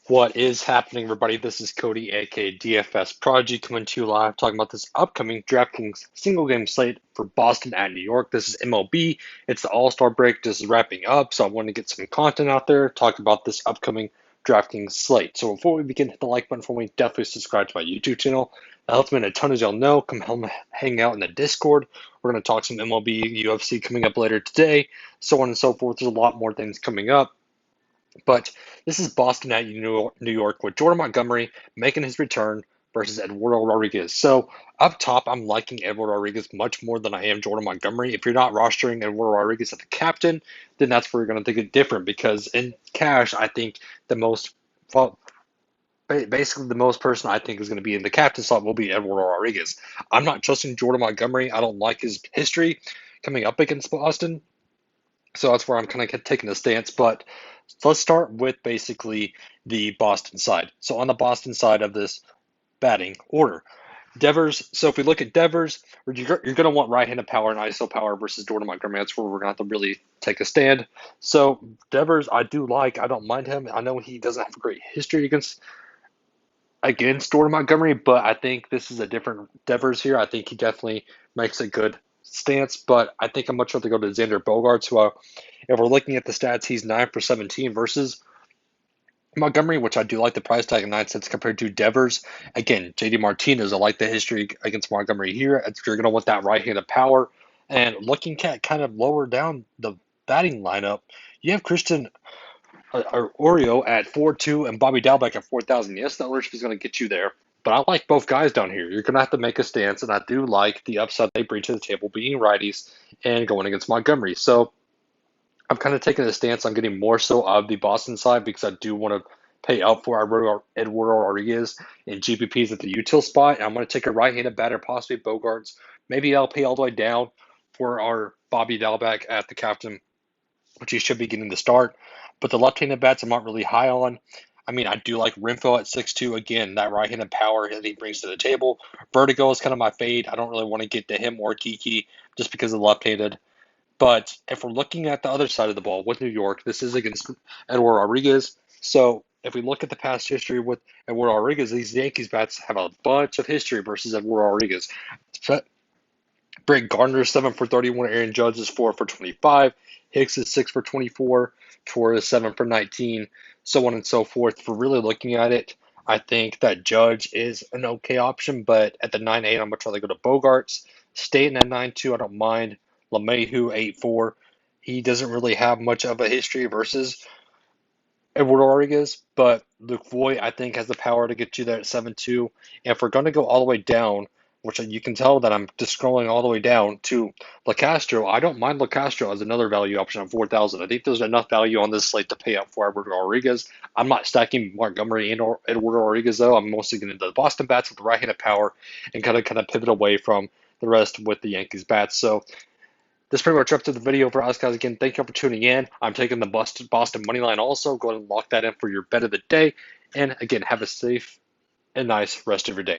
What is happening, everybody? This is Cody, aka DFS Prodigy, coming to you live talking about this upcoming DraftKings single game slate for Boston at New York. This is MLB. It's the All-Star break. This is wrapping up, so I want to get some content out there, talk about this upcoming DraftKings slate. So before we begin, hit the like button for me. Definitely subscribe to my YouTube channel. That helps me a ton, as y'all know. Come hang out in the Discord. We're going to talk some MLB, UFC coming up later today, so on and so forth. There's a lot more things coming up. But this is Boston at New York with Jordan Montgomery making his return versus Eduardo Rodriguez. So up top, I'm liking Eduardo Rodriguez much more than I am Jordan Montgomery. If you're not rostering Eduardo Rodriguez as the captain, then that's where you're going to think it different because in cash, I think the most, well, basically the most person I think is going to be in the captain slot will be Eduardo Rodriguez. I'm not trusting Jordan Montgomery. I don't like his history coming up against Boston. So that's where I'm kind of taking a stance. But let's start with basically the Boston side. So on the Boston side of this batting order, Devers. So if we look at Devers, you're going to want right-handed power and ISO power versus Jordan Montgomery. That's where we're going to have to really take a stand. So Devers, I do like. I don't mind him. I know he doesn't have a great history against Jordan Montgomery, but I think this is a different Devers here. I think he definitely makes a good stance, but I think I'm much rather go to Xander Bogaerts, who, if we're looking at the stats, he's 9 for 17 versus Montgomery, which I do like the price tag of 9 cents compared to Devers. Again, JD Martinez, I like the history against Montgomery here. You're going to want that right-handed power. And looking at kind of lower down the batting lineup, you have Christian Oreo at 4.2 and Bobby Dalbec at 4,000. Yes, the ownership is going to get you there, but I like both guys down here. You're going to have to make a stance, and I do like the upside they bring to the table being righties and going against Montgomery. So I'm kind of taking a stance. I'm getting more so of the Boston side because I do want to pay up for Eduardo Rodriguez in GPPs at the util spot. And I'm going to take a right-handed batter, possibly Bogarts. Maybe I'll pay all the way down for our Bobby Dalbec at the captain, which he should be getting the start. But the left-handed bats I'm not really high on. I mean, I do like Renfroe at 6.2. Again, that right-handed power that he brings to the table. Vertigo is kind of my fade. I don't really want to get to him or Kiki just because of left-handed. But if we're looking at the other side of the ball with New York, this is against Eduardo Rodriguez. So if we look at the past history with Eduardo Rodriguez, these Yankees bats have a bunch of history versus Eduardo Rodriguez. Brett Gardner 7 for 31. Aaron Judge is 4 for 25. Hicks is 6 for 24. Torres is 7 for 19. So on and so forth. If we're really looking at it, I think that Judge is an okay option, but at the 9.8, I'm much rather go to Bogarts. Staten at 9.2, I don't mind. LeMahieu 8.4. He doesn't really have much of a history versus Eduardo Rodriguez, but Luke Voigt, I think, has the power to get you there at 7.2. And if we're going to go all the way down, which you can tell that I'm just scrolling all the way down to LaCastro, I don't mind LaCastro as another value option at 4,000. I think there's enough value on this slate to pay up for Eduardo Rodriguez. I'm not stacking Montgomery and or Eduardo Rodriguez, though. I'm mostly getting into the Boston bats with the right-handed power and kind of pivot away from the rest with the Yankees bats. So this pretty much wraps up the video for us, guys. Again, thank you for tuning in. I'm taking the Boston money line also. Go ahead and lock that in for your bet of the day. And again, have a safe and nice rest of your day.